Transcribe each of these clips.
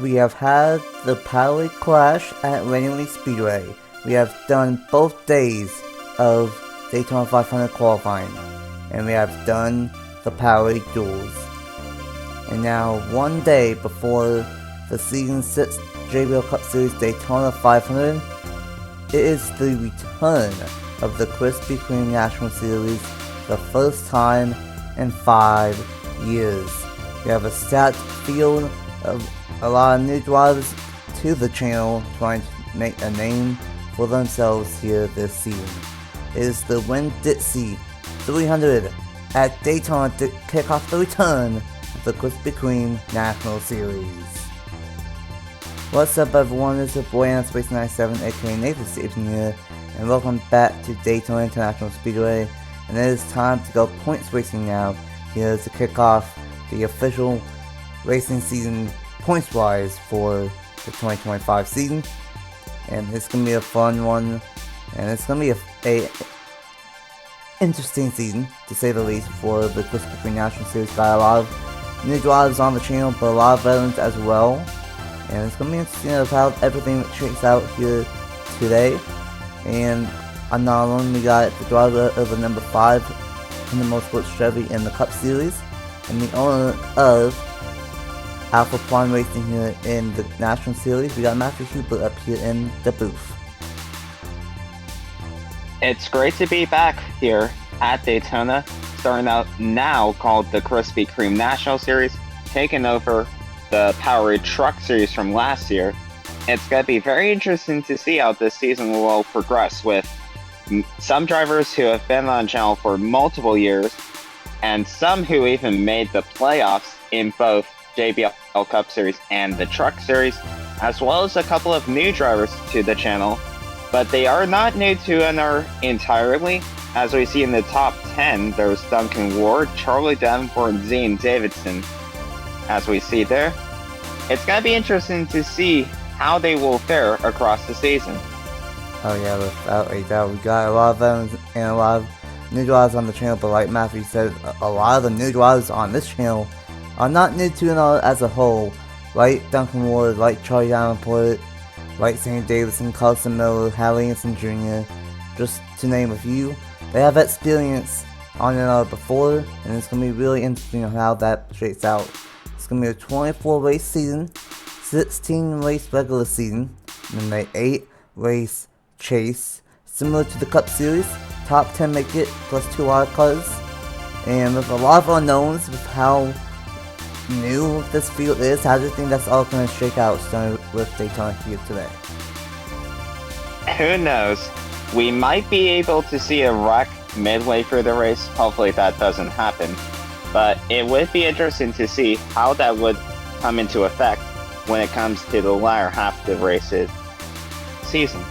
We have had the Power Clash at Winn-Dixie Speedway. We have done both days of Daytona 500 qualifying, and we have done the Power Duels. And now, one day before the Season 6 JBL Cup Series Daytona 500, it is the return of the Krispy Kreme National Series, the first time in 5 years. We have a stacked field of a lot of new drivers to the channel trying to make a name for themselves here this season. It is the Winn-Dixie 300 at Daytona to kick off the return of the Krispy Kreme National Series. What's up everyone, it's your boy NR2003 aka Nathan Stapleton here, and welcome back to Daytona International Speedway. And it is time to go points racing now here to kick off the official racing season points wise for the 2025 season. And it's gonna be a fun one, and it's gonna be a interesting season to say the least for the Krispy Kreme National Series. Got a lot of new drivers on the channel, but a lot of veterans as well. And it's gonna be interesting of how everything shakes out here today. And I'm not alone, we got the driver of the number 5 in the Motorsports Chevy in the Cup Series, and the owner of Alpha Prime Racing here in the National Series. We got Matthew Hubert up here in the booth. It's great to be back here at Daytona, starting out now called the Krispy Kreme National Series, taking over the Power Truck Series from last year. It's going to be very interesting to see how this season will progress with some drivers who have been on the channel for multiple years, and some who even made the playoffs in both JBL Cup Series and the Truck Series, as well as a couple of new drivers to the channel. But they are not new to NR entirely. As we see in the top 10, there's Duncan Ward, Charlie Davenport, and Zane Davidson, as we see there. It's going to be interesting to see how they will fare across the season. Oh yeah, without a doubt, we got a lot of them and a lot of new drivers on the channel, but like Matthew said, a lot of the new drivers on this channel are not new to NR as a whole. Like Duncan Ward, like Charlie Davenport, like Zane Davidson, Carson Miller, Hallie Anderson Jr., just to name a few. They have experience on NR before, and it's going to be really interesting on how that shakes out. It's going to be a 24 race season, 16 race regular season, and then an 8 race chase, similar to the Cup Series. Top 10 make it, plus 2 wild cards, and with a lot of unknowns with how new this field is. How do you think that's all going to shake out starting with Daytona here today? Who knows? We might be able to see a wreck midway through the race. Hopefully that doesn't happen. But it would be interesting to see how that would come into effect when it comes to the latter half of the race's season.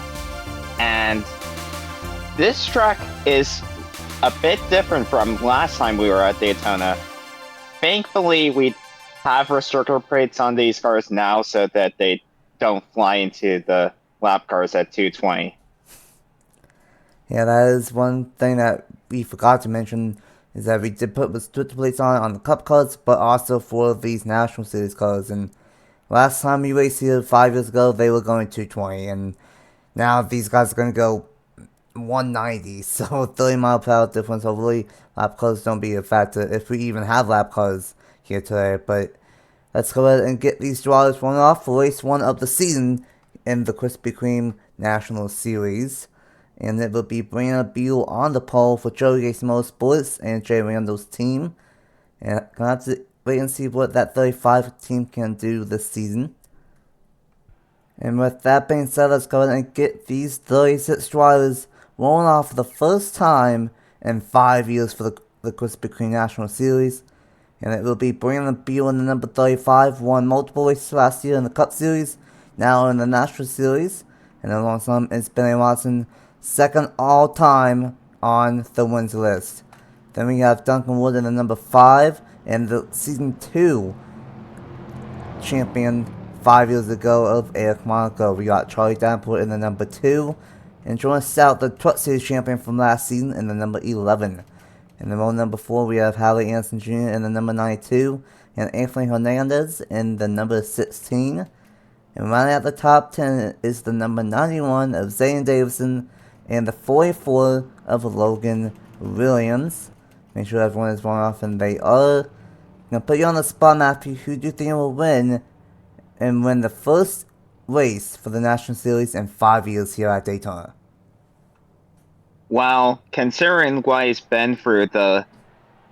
And this track is a bit different from last time we were at Daytona. Thankfully, we have restrictor plates on these cars now so that they don't fly into the lap cars at 220. Yeah, that is one thing that we forgot to mention, is that we did put restrictor plates on the Cup cars, but also for these National Series cars. And last time we raced here 5 years ago, they were going 220, and now these guys are going to go 190, so 30 mile per hour difference. Hopefully lap cars don't be a factor if we even have lap cars here today. But let's go ahead and get these drivers run off for race 1 of the season in the Krispy Kreme National Series. And it will be Brianna Beal on the pole for Joey Racing Motorsports and Jay Randall's team. And gonna have to wait and see what that 35 team can do this season. And with that being said, let's go ahead and get these 36 drivers rolling off for the first time in 5 years for the Krispy Kreme National Series. And it will be Brianna Beal in the number 35, won multiple races last year in the Cup Series, now in the National Series. And alongside him is Benny Watson, second all-time on the wins list. Then we have Duncan Wood in the number 5, and the Season 2 champion 5 years ago of Eric Monaco. We got Charlie Davenport in the number 2, and Jordan Stout, the Truck Series champion from last season, in the number 11. In the row number 4, we have Hallie Anderson Jr. in the number 92, and Anthony Hernandez in the number 16. And running at the top 10 is the number 91 of Zane Davidson and the 44 of Logan Williams. Make sure everyone is going off and they are. I'm going to put you on the spot, Matthew. Who do you think will win and win the first race for the National Series in 5 years here at Daytona? Well, considering what he's been through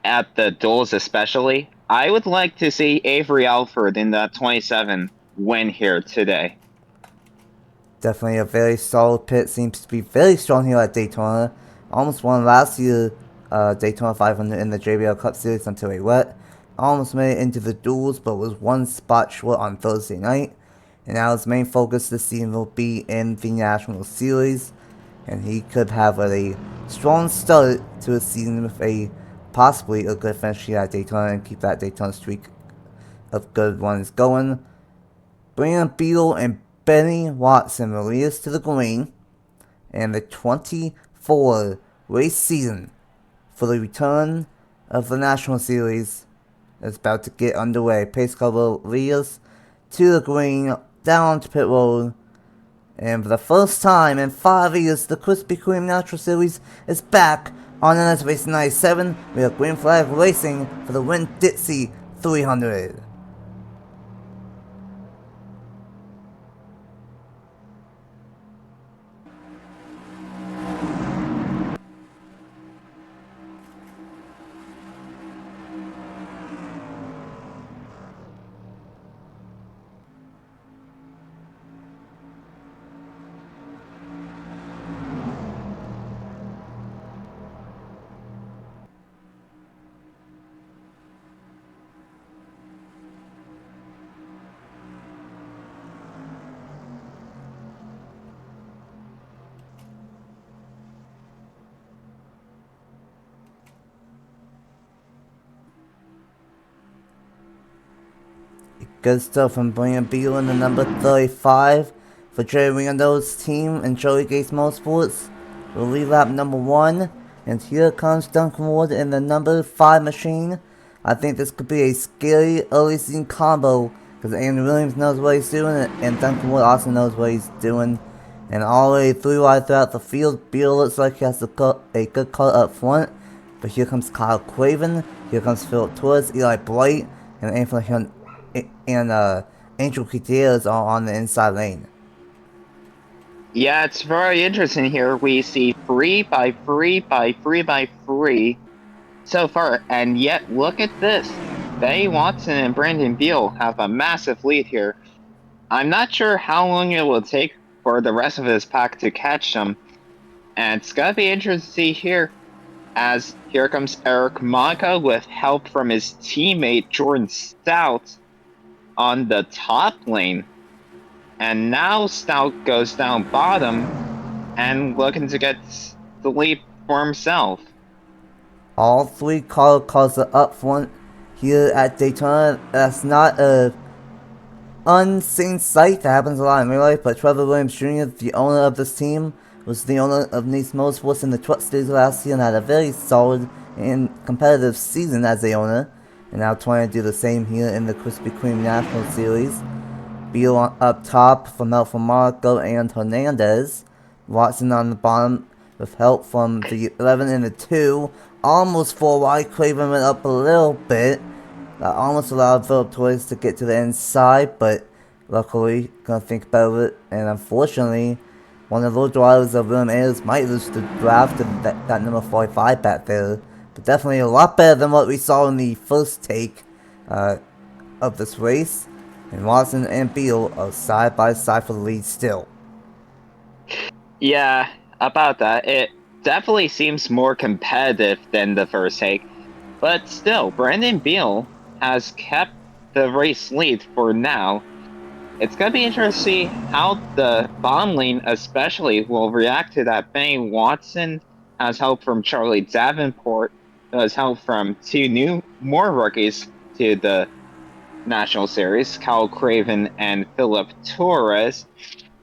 at the duels especially, I would like to see Avery Alford in the 27 win here today. Definitely a very solid pit. Seems to be very strong here at Daytona. Almost won last year Daytona 500 in the JBL Cup Series until he wet. Almost made it into the duels, but was one spot short on Thursday night. And now his main focus this season will be in the National Series. And he could have a strong start to his season with possibly a good finish here at Daytona and keep that Daytona streak of good ones going. Brandon Beal and Benny Watson will lead us to the green, and the 24 race season for the return of the National Series is about to get underway. Pace car will lead us to the green, down to pit road, and for the first time in 5 years, the Krispy Kreme National Series is back on NS Racing 97 with a green flag racing for the Winn-Dixie 300. Good stuff from Brandon Beal in the number 35 for Jerry Randall's team and Joey Gates Motorsports. We'll lead lap number 1. And here comes Duncan Ward in the number 5 machine. I think this could be a scary early season combo because Andrew Williams knows what he's doing and Duncan Ward also knows what he's doing. And all the way through right throughout the field, Beal looks like he has a good cut up front. But here comes Kyle Craven, here comes Philip Torres, Eli Blight, and Anthony and Angel Gutierrez are on the inside lane. Yeah, it's very interesting here. We see 3 by 3 by 3 by 3 so far, and yet look at this. Benny Watson and Brandon Beal have a massive lead here. I'm not sure how long it will take for the rest of his pack to catch them, and it's gonna be interesting to see here, as here comes Eric Monaco with help from his teammate Jordan Stout on the top lane. And now Stout goes down bottom and looking to get the lead for himself. All 3 cars are up front here at Daytona. That's not a unseen sight that happens a lot in real life, but Trevor Williams Jr., the owner of this team, was the owner of Nice Motorsports in the Truck Series last year and had a very solid and competitive season as the owner, and now trying to do the same here in the Krispy Kreme National Series. Beal up top from help from Marco and Hernandez. Watson on the bottom with help from the 11 and the 2. Almost 4 wide. Craven went up a little bit. That almost allowed Philip Torres to get to the inside, but luckily, gonna think about it. And unfortunately, one of the drivers of William Ayers might lose the draft to that number 45 back there. But definitely a lot better than what we saw in the first take of this race. And Watson and Beal are side by side for the lead still. Yeah, about that. It definitely seems more competitive than the first take. But still, Brandon Beal has kept the race lead for now. It's going to be interesting to see how the bottom lane especially will react to that. Benny Watson has help from Charlie Davenport, has help from 2 more rookies to the National Series, Kyle Craven and Philip Torres,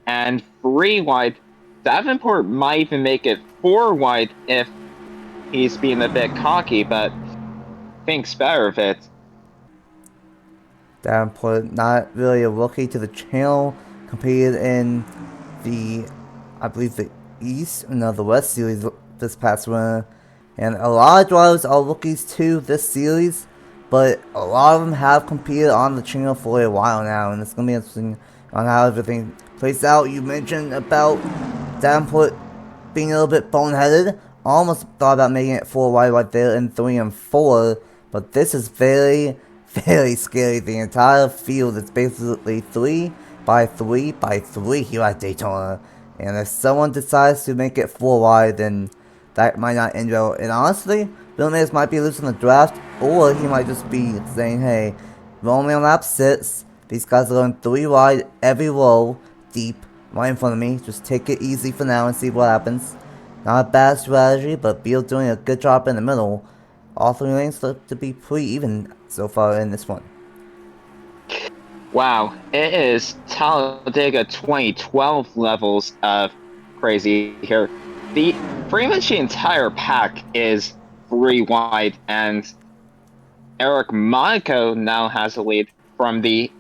and 3 wide. Davenport might even make it 4 wide if he's being a bit cocky, but thinks better of it. Davenport, not really a rookie to the channel, competed in the, I believe the East, no, the West series this past winter. And a lot of drivers are rookies to this series, but a lot of them have competed on the channel for a while now, and it's going to be interesting on how everything plays out. You mentioned about Davenport being a little bit boneheaded. Almost thought about making it 4 wide right there in 3 and 4, but this is very, very scary. The entire field is basically 3 by 3 by 3 here at Daytona. And if someone decides to make it 4 wide, then that might not end well. And honestly, Bill Mays might be losing the draft, or he might just be saying, hey, we're only on lap 6. These guys are going 3 wide every row, deep, right in front of me. Just take it easy for now and see what happens. Not a bad strategy, but Beal doing a good job in the middle. All 3 lanes look to be pretty even so far in this one. Wow, it is Talladega 2012 levels of crazy here. Pretty much the entire pack is 3 wide, and Eric Monaco now has a lead from the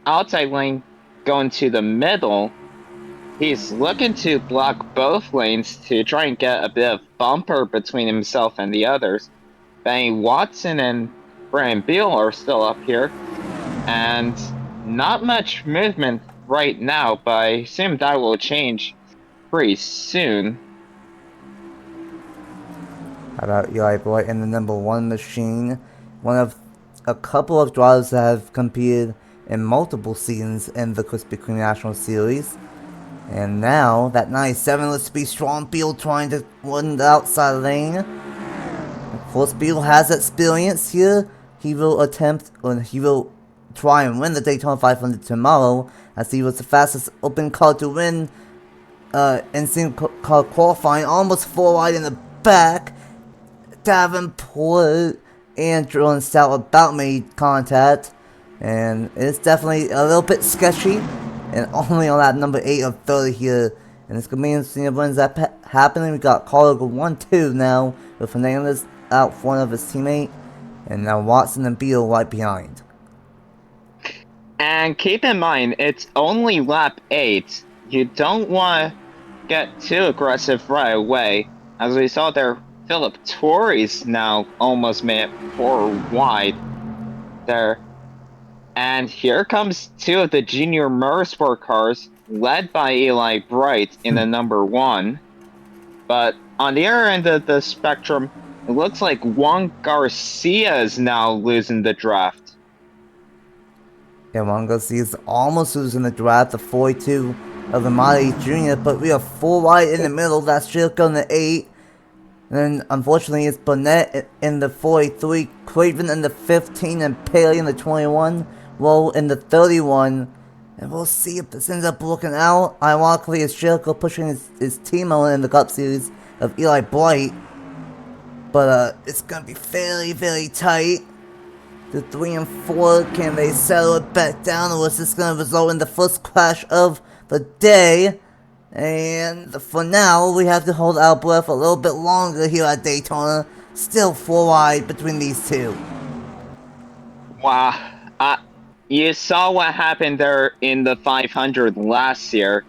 outside lane going to the middle. He's looking to block both lanes to try and get a bit of bumper between himself and the others. Benny Watson and Brian Beal are still up here, and not much movement right now, but I assume that will change pretty soon. How about Eli Boy in the number 1 machine? One of a couple of drivers that have competed in multiple seasons in the Krispy Kreme National Series. And now, that 97 looks to be strong. Beal trying to win the outside lane. Of course, Beal has experience here. He will try and win the Daytona 500 tomorrow, as he was the fastest open car to win in single car qualifying. Almost 4 wide in the back. Davenport and Jordan Stout about made contact, and it's definitely a little bit sketchy, and only on that number 8 of 30 here. And it's gonna be interesting if when's that happening. We got caller 1-2 now with Fernandez out front of his teammate, and now Watson and Beal right behind. And keep in mind, it's only lap 8. You don't want to get too aggressive right away. As we saw there, Philip Torres now almost made it 4 wide there. And here comes 2 of the Junior Motorsport cars, led by Eli Bright in the number 1. But on the other end of the spectrum, it looks like Juan Garcia is now losing the draft. Yeah, Juan Garcia is almost losing the draft, the 42 of the Amati Jr., but we are 4 wide in the middle. That's Shilko in the 8. And then, unfortunately, it's Burnett in the 43, Craven in the 15, and Paley in the 21, Roll in the 31. And we'll see if this ends up working out. Ironically, it's Shilko pushing his teammate in the Cup Series of Eli Bright. But it's going to be very, very tight. The 3 and 4, can they settle it back down, or is this going to result in the first crash of the day? And for now, we have to hold our breath a little bit longer here at Daytona. Still 4 wide between these 2. Wow. You saw what happened there in the 500 last year.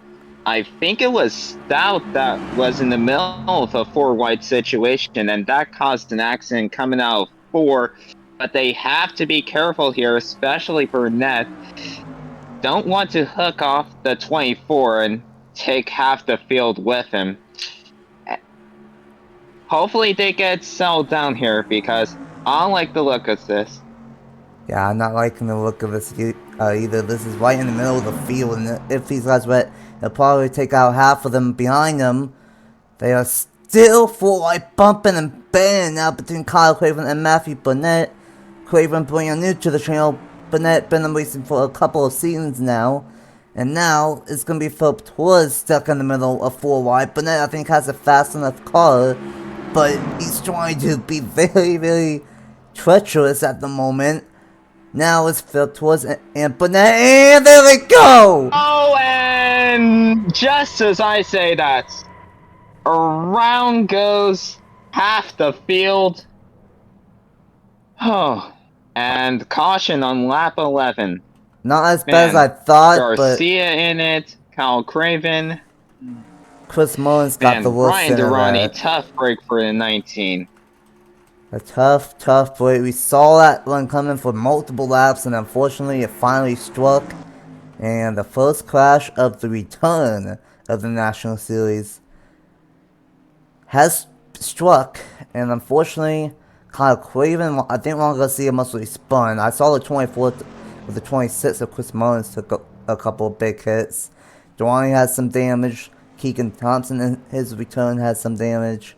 I think it was Stout that was in the middle of a 4 wide situation, and that caused an accident coming out of 4. But they have to be careful here, especially Burnett. Don't want to hook off the 24 and take half the field with him. Hopefully they get settled down here, because I don't like the look of this. Yeah, I'm not liking the look of this either. This is right in the middle of the field, and if these guys wet, they'll probably take out half of them behind them. They are still 4 wide bumping and banging now between Kyle Craven and Matthew Burnett. Craven brand new to the channel. Burnett been racing for a couple of seasons now. And now, it's going to be Philip Torres stuck in the middle of 4 wide. Burnett, I think, has a fast enough car, but he's trying to be very, very treacherous at the moment. Now it's Philip Torres and Burnett, and there we go! Oh, and just as I say that, around goes half the field. Oh, And caution on lap 11. Not as bad as Man, I thought, but Garcia in it, Kyle Craven. Chris Mullins got the Man, worst Ryan end of Durrani, that. tough break for the 19. A tough break. We saw that one coming for multiple laps, and unfortunately it finally struck. And the first crash of the return of the National Series has struck, and unfortunately, Kyle Craven, I didn't want to see him must really spun. I saw the 24th with the 26th of Chris Mullins took a couple of big hits. Durrani has some damage. Keegan Thompson in his return has some damage.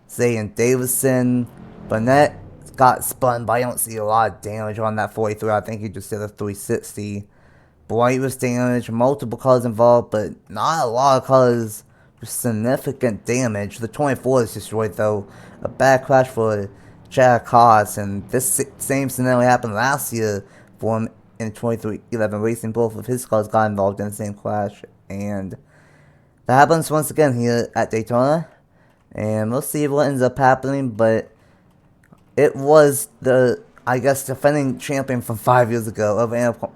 Zayden Davidson, Burnett got spun, but I don't see a lot of damage on that 43. I think he just did a 360. Bright was damaged, multiple cars involved, but not a lot of cars with significant damage. The 24 is destroyed though. A bad crash for Jack Haas, and this same scenario happened last year for him in 2311 Racing. Both of his cars got involved in the same crash, and that happens once again here at Daytona. And we'll see what ends up happening, but it was the, I guess, defending champion from 5 years ago of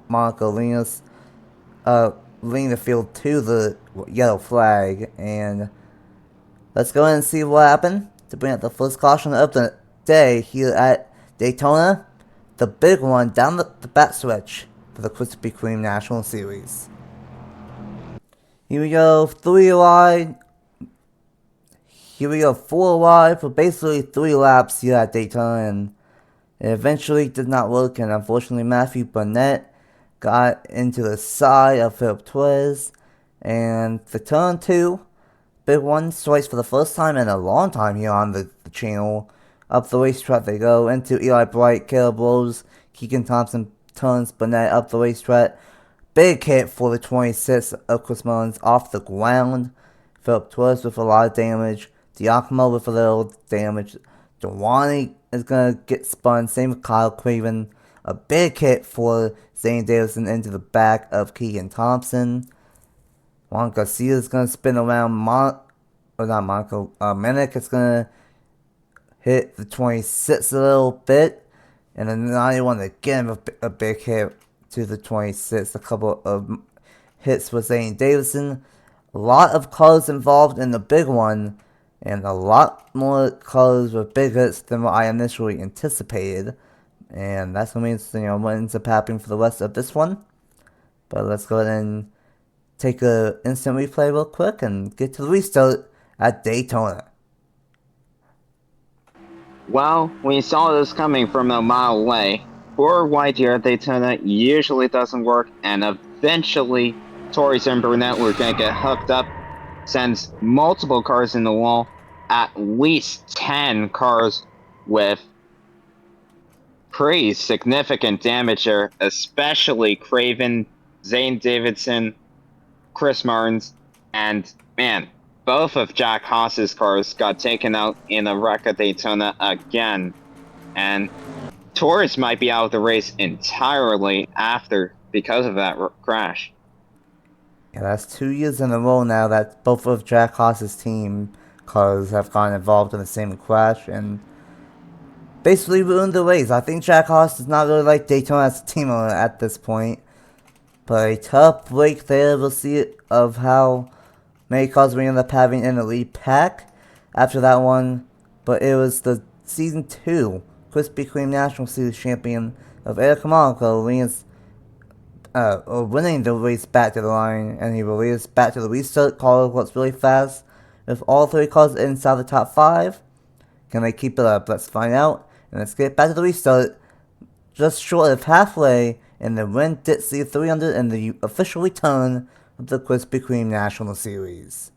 Monaco Linus leading the field to the yellow flag. And let's go ahead and see what happened to bring up the first caution of the day here at Daytona. The big one down the back stretch for the Krispy Kreme National Series. Here we go, 3 wide. Here we go, 4 wide for basically 3 laps here at Daytona, and it eventually did not work, and unfortunately Matthew Burnett got into the side of Philip Twiz, and the turn 2, big one, strikes for the first time in a long time here on the channel. Up the racetrack they go, into Eli Bright, Caleb Rose, Keegan Thompson turns Burnett up the racetrack. Big hit for the 26 of Chris Mullins off the ground. Philip Twiz with a lot of damage. Giacomo with a little damage. Durrani is going to get spun. Same with Kyle Craven. A big hit for Zane Davidson into the back of Keegan Thompson. Juan Garcia is going to spin around Menick is going to hit the 26 a little bit. And then 91 again a big hit to the 26. A couple of hits with Zane Davidson. A lot of cars involved in the big one. And a lot more cars with big hits than what I initially anticipated. And that's what means, what ends up happening for the rest of this one. But let's go ahead and take an instant replay real quick and get to the restart at Daytona. Well, we saw this coming from a mile away. 4 wide here at Daytona usually doesn't work, and eventually Torres and Burnett were going to get hooked up. Sends multiple cars in the wall, at least 10 cars with pretty significant damage there, especially Craven, Zane Davidson, Chris Martins, and man, both of Jack Haas's cars got taken out in a wreck at Daytona again. And Torres might be out of the race entirely after because of that crash. Yeah, that's 2 years in a row now that both of Jack Haas's team cars have gotten involved in the same crash and basically ruined the race. I think Jack Haas does not really like Daytona as a team at this point. But a tough break there. We'll see of how many cars we end up having in the lead pack after that one. But it was the Season 2 Krispy Kreme National Series champion of Eric Monaco winning the race back to the line, and he released back to the restart. Car looks really fast with all 3 cars inside the top 5. Can they keep it up? Let's find out. And let's get back to the restart. Just short of halfway in the Winn-Dixie 300 and the official return of the Krispy Kreme National Series.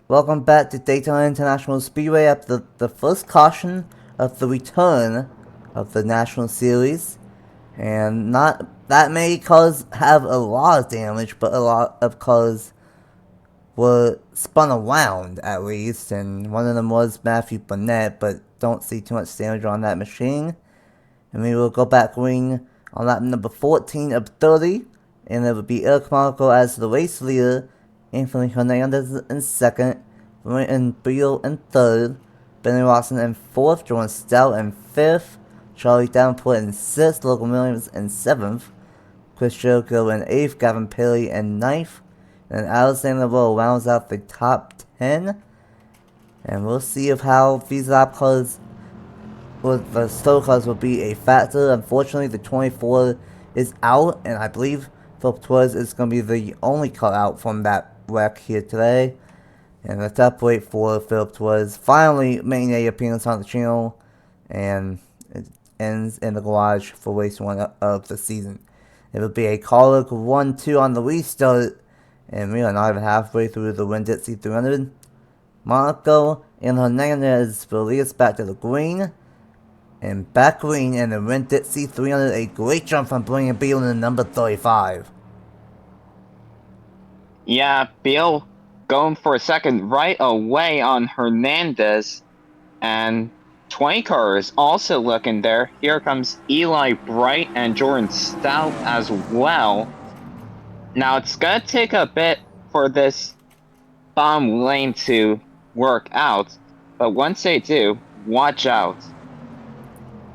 Welcome back to Daytona International Speedway after the first caution of the return of the National Series. And not that many cars have a lot of damage, but a lot of cars were spun around at least. And one of them was Matthew Burnett, but don't see too much damage on that machine. And we will go back green on lap number 14 of 30. And it would be Eric Monaco as the race leader, Anthony Hernandez in second, and Beal in third, Benny Watson in fourth, Jordan Stout in fifth, Charlie Davenport in 6th, Logan Williams in 7th, Chris Jericho in 8th, Gavin Paley in 9th, and Alexander Rowe rounds out the top 10. And we'll see if how these lap cars with the slow cars will be a factor. Unfortunately, the 24 is out, and I believe Philip Torres is going to be the only car out from that wreck here today. And let's up wait for Philip Torres finally making an appearance on the channel, and it ends in the garage for race 1 of the season. It will be a caller 1-2 on the restart, and we are not even halfway through the Winn-Dixie 300. Monaco and Hernandez will lead us back to the green. And back green in the Winn-Dixie 300, a great jump from Brian Beal in number 35. Yeah, Beal going for a second right away on Hernandez. And 20 car is also looking there. Here comes Eli Bright and Jordan Stout as well. Now it's going to take a bit for this bottom lane to work out. But once they do, watch out.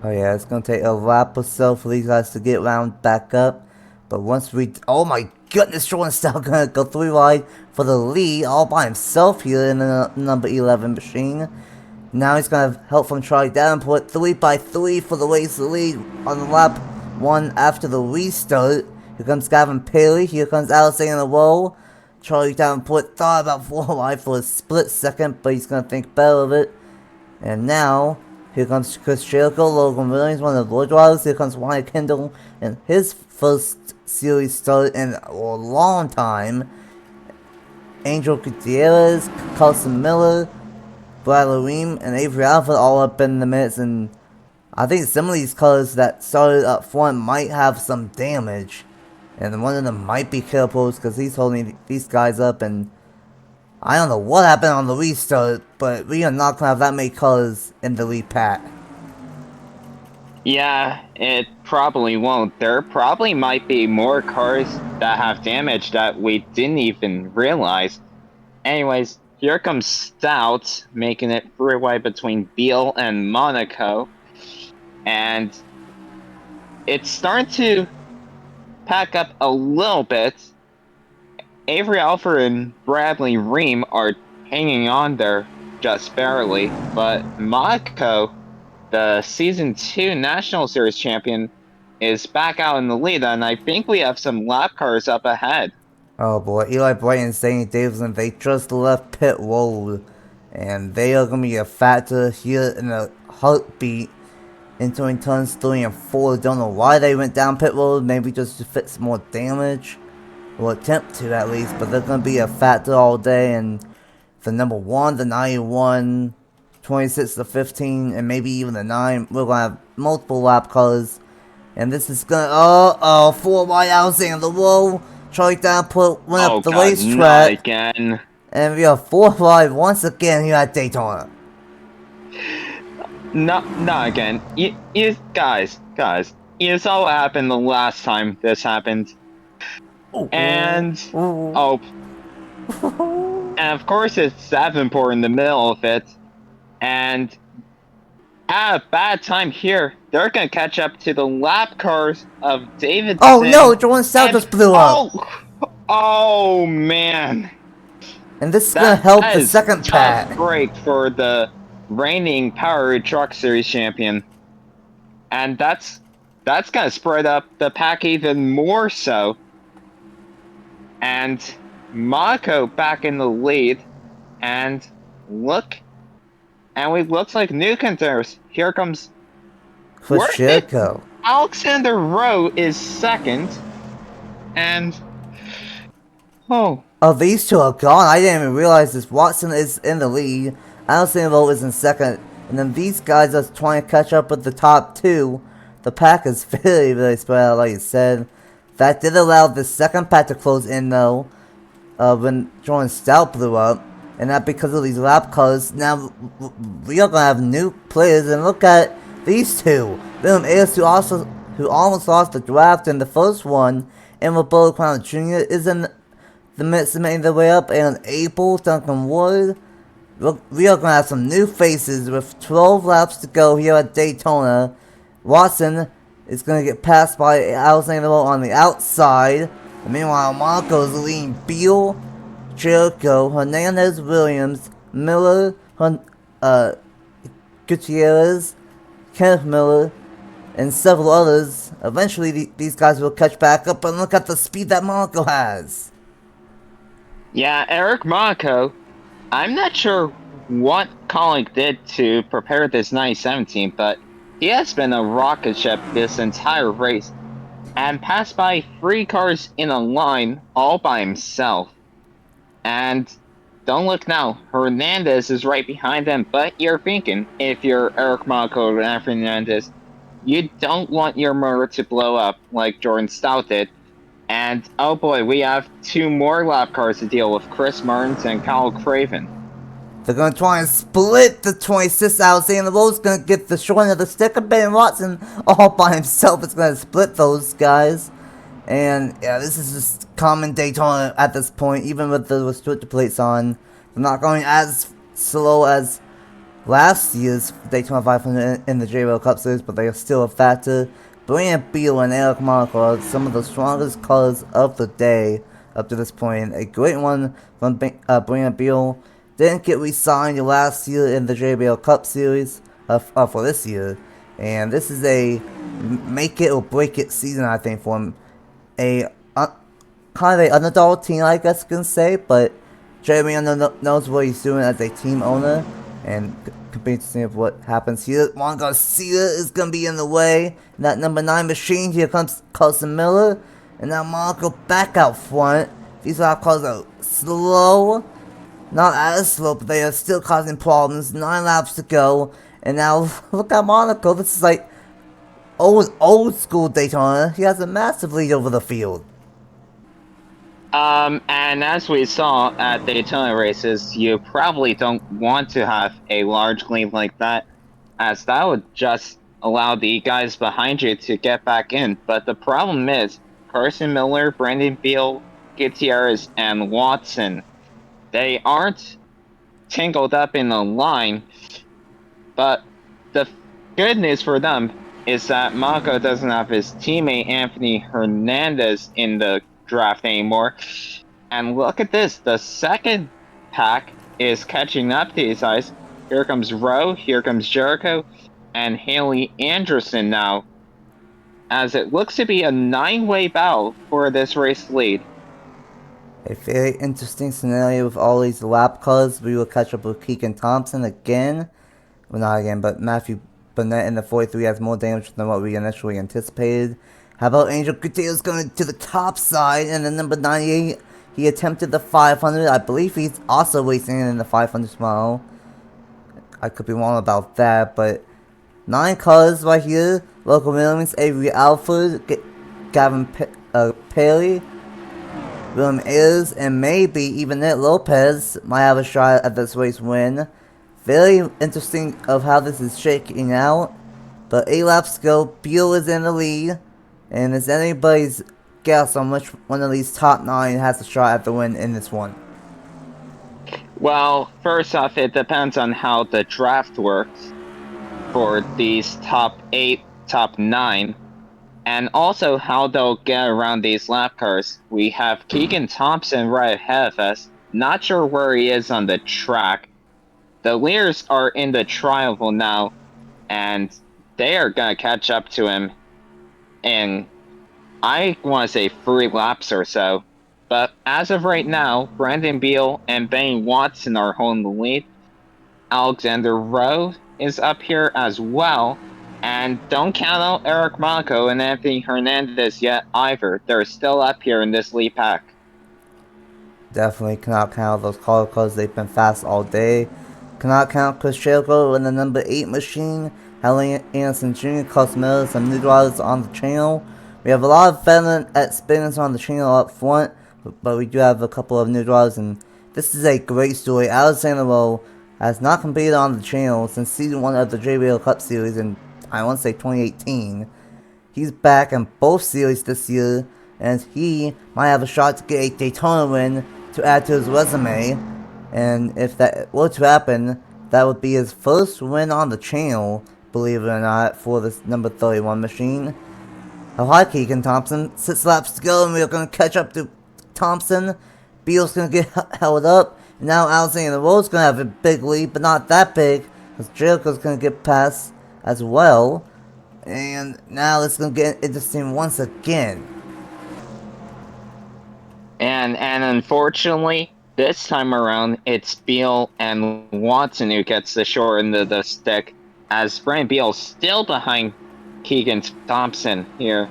Oh yeah, it's going to take a lap or so for these guys to get round back up. But once we... Oh my goodness, Jordan Stout going to go 3 wide for the lead all by himself here in the number 11 machine. Now he's going to have help from Charlie Davenport. 3 by 3 for the race lead on the lap 1 after the restart. Here comes Gavin Paley. Here comes Alexander Rowe. Charlie Davenport thought about 4 wide for a split second, but he's going to think better of it. And now... here comes Chris Jericho, Logan Williams, one of the Lord drivers. Here comes Wyatt Kendall in his first series start in a long time. Angel Gutierrez, Carson Miller, Bradley Ream, and Avery Alford all up in the mix. And I think some of these cars that started up front might have some damage. And one of them might be Kilpos because he's holding these guys up. And I don't know what happened on the restart, but we are not going to have that many cars in the lead pack. Yeah, it probably won't. There probably might be more cars that have damage that we didn't even realize. Anyways, here comes Stout, making it freeway between Beal and Monaco. And it's starting to pack up a little bit. Avery Alford and Bradley Ream are hanging on there just barely, but Monaco, the Season 2 National Series champion, is back out in the lead, and I think we have some lap cars up ahead. Oh boy, Eli Bright and Danny Davidson, they just left pit road, and they are going to be a factor here in a heartbeat entering turns 3 and 4. Don't know why they went down pit road, maybe just to fix more damage. Will attempt to at least, but they're going to be a factor all day. And the number 1, the 91, 26, the 15, and maybe even the 9, we're going to have multiple lap cars. And this is going to, 4 wide Alexander Rowe. Charlie Davenport went up the racetrack. Not again. And we are 4 wide once again here at Daytona. Not again. You guys, you saw what happened the last time this happened. And and of course it's Davenport in the middle of it, and at a bad time here, they're gonna catch up to the lap cars of Davidson. Oh no, Jordan Stout just blew up. Oh man. And this is gonna help the second pack. Tough break for the reigning Power Truck Series champion, and that's gonna spread up the pack even more so. And Monaco back in the lead, and we look like new contenders. Here comes Chris Jericho. Alexander Rowe is second, and these two are gone. I didn't even realize this. Watson is in the lead, Alexander Rowe is in second, and then these guys are trying to catch up with the top 2. The pack is very spread out, like you said. That did allow the second pack to close in though, when Jordan Stout blew up, and that because of these lap cars. Now we are gonna have new players, and look at these two. William Ayers, who almost lost the draft in the first one, and Roberto Crown Jr. is in the midst of making their way up, and Abel Duncan Wood. We are gonna have some new faces with 12 laps to go here at Daytona. Watson is going to get passed by Alexander on the outside. And meanwhile, Monaco is leading Beal, Jericho, Hernandez, Williams, Miller, Gutierrez, Kenneth Miller, and several others. Eventually, these guys will catch back up, and look at the speed that Monaco has. Yeah, Eric Monaco, I'm not sure what Colin did to prepare this 2017, but he has been a rocket ship this entire race and passed by 3 cars in a line all by himself. And don't look now, Hernandez is right behind him, but you're thinking, if you're Eric Monaco and Hernandez, you don't want your motor to blow up like Jordan Stout did. And oh boy, we have 2 more lap cars to deal with, Chris Martins and Kyle Craven. They're going to try and split the 26 out. Saying the Road's going to get the short end of the stick. And Ben Watson all by himself is going to split those guys. And yeah, this is just common Daytona at this point. Even with the restrictor plates on, they're not going as slow as last year's Daytona 500 in the JRL Cup Series, but they are still a factor. Brian Beal and Eric Monaco are some of the strongest cars of the day up to this point. A great one from Brian Beal. Didn't get re-signed last year in the JBL Cup Series for this year. And this is a make it or break it season, I think, for him. A kind of an underdog team, I guess you can say, but Jeremy knows what he's doing as a team owner. And compared to see what happens here, Juan Garcia is going to be in the way. And that number 9 machine, here comes Carson Miller. And now Monaco back out front. These lap cars are slow. Not as slow, but they are still causing problems. 9 laps to go. And now, look at Monaco. This is like old school Daytona. He has a massive lead over the field. And as we saw at Daytona races, you probably don't want to have a large lead like that, as that would just allow the guys behind you to get back in. But the problem is, Carson Miller, Brandon Beal, Gutierrez, and Watson, they aren't tangled up in a line, but the good news for them is that Monaco doesn't have his teammate Anthony Hernandez in the draft anymore. And look at this, the second pack is catching up to these guys. Here comes Rowe, here comes Jericho, and Haley Anderson now, as it looks to be a 9-way battle for this race lead. A very interesting scenario with all these lap cars. We will catch up with Keegan Thompson again. Well, not again, but Matthew Burnett in the 43 has more damage than what we initially anticipated. How about Angel Gutierrez going to the top side, and then number 98, he attempted the 500. I believe he's also racing in the 500 tomorrow. I could be wrong about that, but 9 cars right here. Local Williams, Avery Alford, Gavin Paley, William Ayers, and maybe even Nick Lopez might have a shot at this race win. Very interesting of how this is shaking out. But 8 laps to go, Beal is in the lead. And is anybody's guess on which one of these top 9 has a shot at the win in this one? Well, first off, it depends on how the draft works for these top 8, top 9, and also how they'll get around these lap cars. We have Keegan Thompson right ahead of us. Not sure where he is on the track. The leaders are in the triangle now, and they are going to catch up to him in, I want to say, 3 laps or so. But as of right now, Brandon Beal and Benny Watson are holding the lead. Alexander Rowe is up here as well. And don't count out Eric Monaco and Anthony Hernandez yet either. They're still up here in this lead pack. Definitely cannot count those cars because they've been fast all day. Cannot count Chris Jericho in the number 8 machine. Haley Anderson Jr. cost Miller some new drivers on the channel. We have a lot of veteran experience on the channel up front, but we do have a couple of new drivers, and this is a great story. Alexander Rowe has not competed on the channel since season 1 of the JBL Cup Series in, I want to say, 2018. He's back in both series this year, and he might have a shot to get a Daytona win to add to his resume. And if that were to happen, that would be his first win on the channel believe it or not, for this number 31 machine. Oh, hi, Keegan Thompson. 6 laps to go, and we're going to catch up to Thompson. Beal's going to get held up. And now Alexander Rowe's going to have a big lead, but not that big, because Jericho's going to get past as well. And now it's going to get interesting once again. And unfortunately, this time around, it's Beal and Watson who gets the short end of the stick, as Brandon Beal's still behind Keegan Thompson here.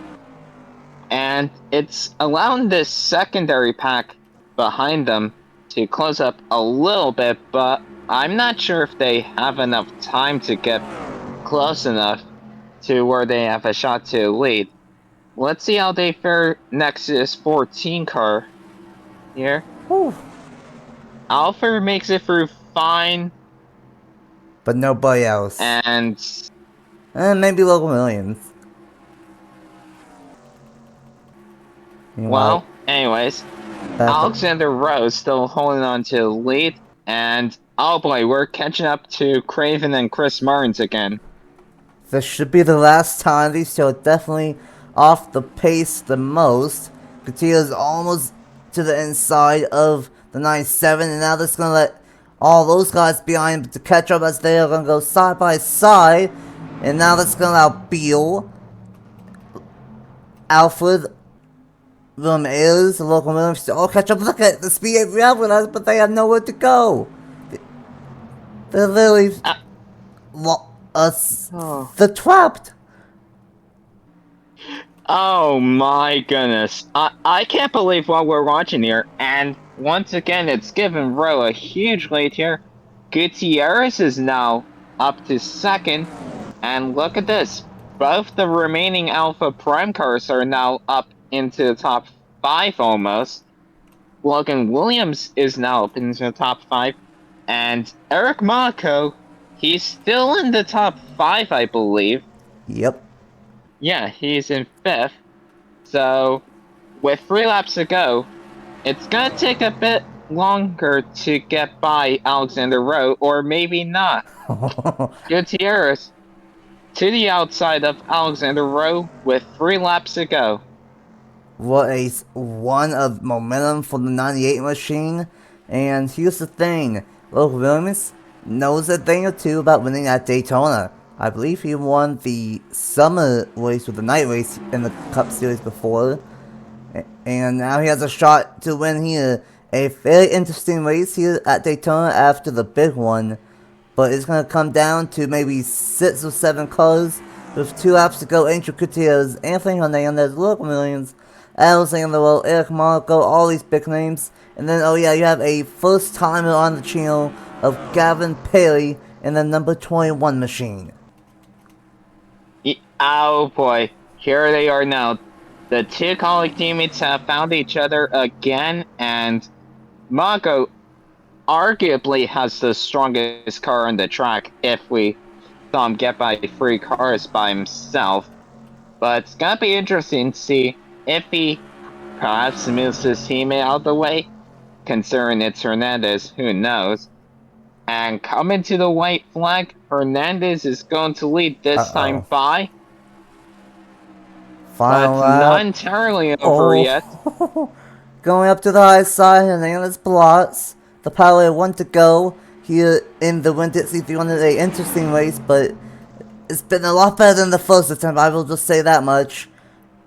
And it's allowing this secondary pack behind them to close up a little bit, but I'm not sure if they have enough time to get close enough to where they have a shot to lead. Let's see how they fare next to this 14 car here. Whew. Alfred makes it through fine. But nobody else. And maybe Local Millions. well, anyways, Alexander Rowe still holding on to the lead, and oh boy, we're catching up to Craven and Chris Martins again. This should be the last time. These two are definitely off the pace the most. Coutinho's almost to the inside of the 97, and now that's going to let all those guys behind him to catch up, as they are going to go side by side. And now that's going to allow Beal, Alfred, Ramirez, the Local Millions to all catch up. Look at the speed of Alfred, but they have nowhere to go. They're literally they're trapped. Oh my goodness. I can't believe what we're watching here, and once again it's given Rowe a huge lead here. Gutierrez is now up to second, and look at this. Both the remaining Alpha Prime cars are now up into the top 5 almost. Logan Williams is now up into the top 5, and Eric Monaco, he's still in the top 5, I believe. Yep. Yeah, he's in 5th. So, with 3 laps to go, it's gonna take a bit longer to get by Alexander Rowe, or maybe not. Gutierrez to the outside of Alexander Rowe with 3 laps to go. What a one of momentum for the 98 machine. And here's the thing, Logan Williams knows a thing or two about winning at Daytona. I believe he won the summer race with the night race in the Cup Series before. And now he has a shot to win here. A very interesting race here at Daytona after the big one. But it's going to come down to maybe 6 or 7 cars with 2 laps to go. Angel Gutierrez, Anthony Hernandez, Local Millions, Alexander Rowe, Eric Monaco, all these big names. And then, oh yeah, you have a first timer on the channel of Gavin Perry in the number 21 machine. Oh boy, here they are now. The 2 colleague teammates have found each other again, and Monaco arguably has the strongest car on the track if we saw him get by 3 cars by himself. But it's gonna be interesting to see if he perhaps moves his teammate out of the way, considering it's Hernandez, who knows. And coming to the white flag, Hernandez is going to lead this time by. Final but not entirely over yet. Going up to the high side, Hernandez blocks. The power 1 to go here in the Winn-Dixie 300. Interesting race, but it's been a lot better than the first attempt, I will just say that much.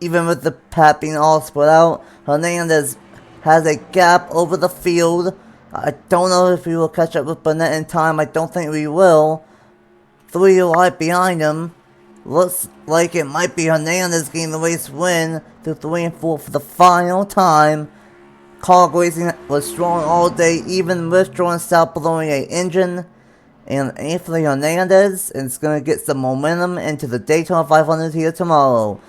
Even with the pack being all spread out, Hernandez has a gap over the field. I don't know if we will catch up with Burnett in time. I don't think we will. 3 right behind him. Looks like it might be Hernandez getting the race win through 3 and 4 for the final time. Car racing was strong all day, even with Jordan Stout blowing an engine. And Anthony Hernandez is going to get some momentum into the Daytona 500 here tomorrow.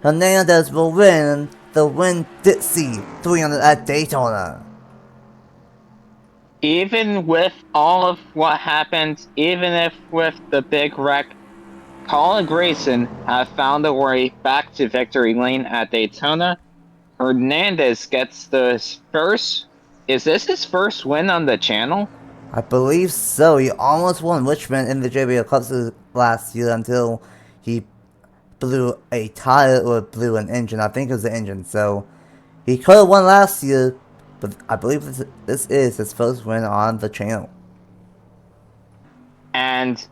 Hernandez will win the Winn-Dixie 300 at Daytona. Even with all of what happened, even if with the big wreck, Colin Grayson have found a way back to victory lane at Daytona. Hernandez gets the first. Is this his first win on the channel? I believe so. He almost won Richmond in the JBL last year until he blew a tire or blew an engine. I think it was the engine. So he could have won last year, but I believe this is his first win on the channel. And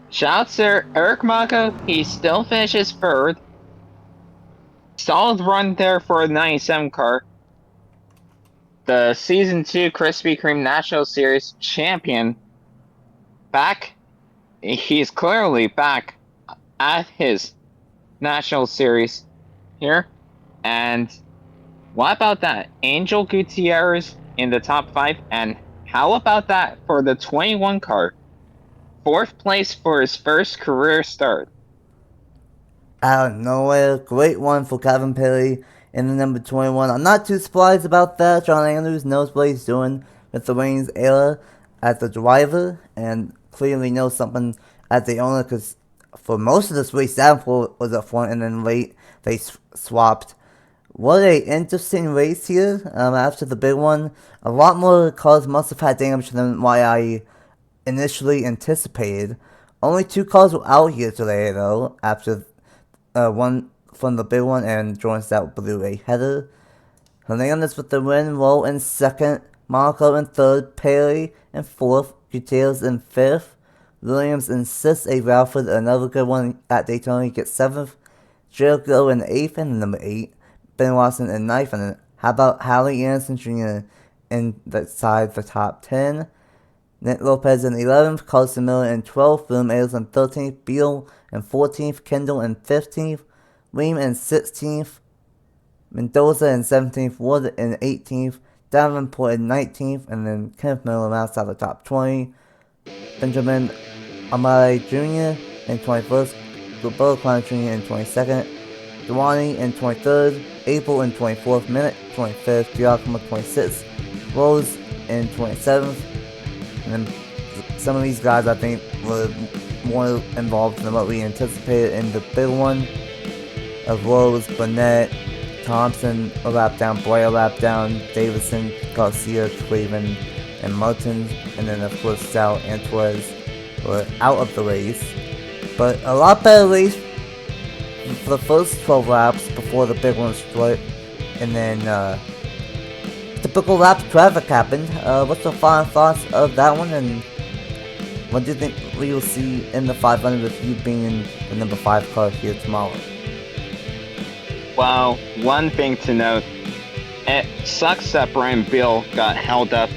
shout out to Eric Mako. He still finishes third. Solid run there for a 97 car. The Season 2 Krispy Kreme National Series champion. Back. He's clearly back at his National Series here. And what about that? Angel Gutierrez in the top 5. And how about that for the 21 car? 4th place for his first career start. Out of nowhere, great one for Kevin Perry in the number 21. I'm not too surprised about that. John Andrews knows what he's doing with the Reigns era as the driver, and clearly knows something as the owner, because for most of this race, Davenport was up front, and then late they swapped. What a interesting race here after the big one. A lot more cars must have had damage than what I initially anticipated. Only 2 cars were out here today, though, after one from the big one, and Jordan Stout blew a header. Hernandez with the win, Rowe in 2nd, Marco in 3rd, Perry in 4th, Gutierrez in 5th, Williams in 6th, A. Ralford, another good one at Daytona, he gets 7th, Jericho in 8th, and number 8, Ben Watson in 9th, and then how about Hallie Anderson Jr. inside the top 10, Nick Lopez in 11th, Carson Miller in 12th, William Ayers in 13th, Beal in 14th, Kendall in 15th, Ream in 16th, Mendoza in 17th, Wood in 18th, Davenport in 19th, and then Kenneth Miller rounds out the top 20. Benjamin Amare Jr. in 21st, Gilberto Klein Jr. in 22nd, Duani in 23rd, April in 24th, Minute 25th, Giacomo 26th, Rose in 27th, and then some of these guys I think were more involved than what we anticipated in the big one, of Rose, Burnett, Thompson a lap down, Boyer a lap down, Davison, Garcia, Craven, and Martin, and then of course Stout and Torres were out of the race. But a lot better race for the first 12 laps before the big one split, and then typical lap traffic happened. What's the final thoughts of that one, and what do you think we will see in the 500 with you being in the number 5 car here tomorrow? Well, one thing to note, it sucks that Brian Beal got held up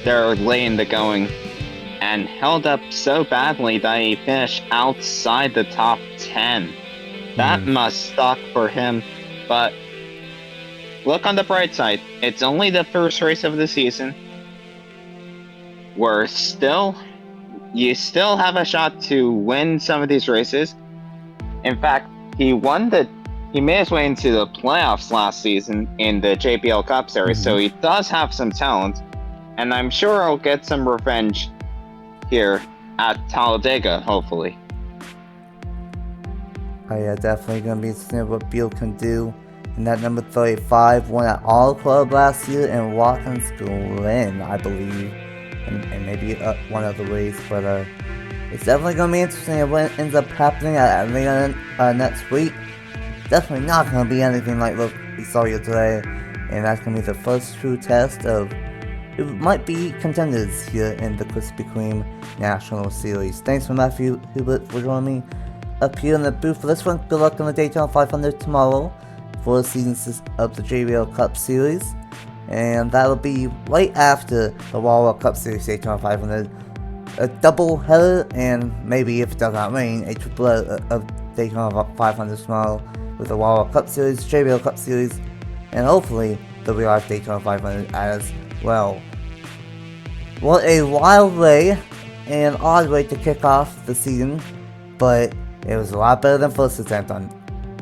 there late in the going, and held up so badly that he finished outside the top 10. That must suck for him, but look on the bright side. It's only the first race of the season. You still have a shot to win some of these races. In fact, he made his way into the playoffs last season in the JBL Cup Series, so he does have some talent, and I'm sure he'll get some revenge here at Talladega, hopefully. Oh yeah, definitely going to be interesting what Beal can do. And that number 35 won at All Club last year in Watkins Glen, I believe. And maybe one other race, but it's definitely going to be interesting what ends up happening at Atlanta next week. Definitely not going to be anything like what we saw here today, and that's going to be the first true test of who might be contenders here in the Krispy Kreme National Series. Thanks for Matthew Hubert for joining me up here in the booth for this one. Good luck on the Daytona 500 tomorrow for the season of the JBL Cup Series, and that'll be right after the Wassup Cup Series Daytona 500. A double header, and maybe if it does not rain, a triple of Daytona 500 tomorrow with the Wassup Cup Series, JBL Cup Series, and hopefully the real life Daytona 500 as well. What a wild way and odd way to kick off the season, but it was a lot better than first attempt. I'm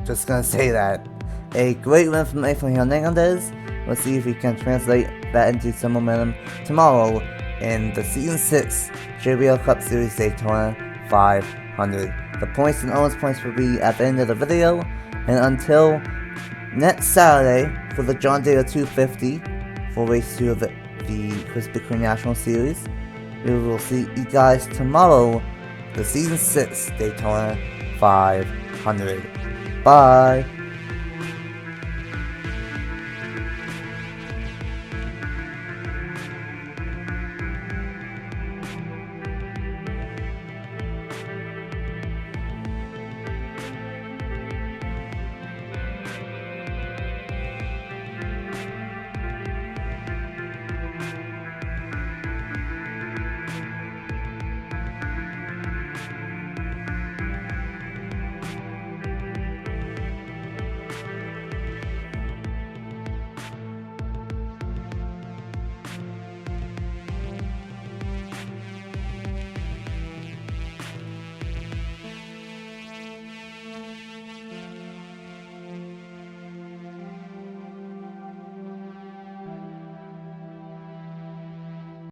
just gonna say that. A great win from Nathan Hernandez. Let's see if we can translate that into some momentum tomorrow in the Season 6 JBL Cup Series Daytona 500. The points and owns points will be at the end of the video, and until next Saturday for the John Deere 250 for race 2 of the Krispy Kreme National Series, we will see you guys tomorrow the Season 6 Daytona 500. Bye!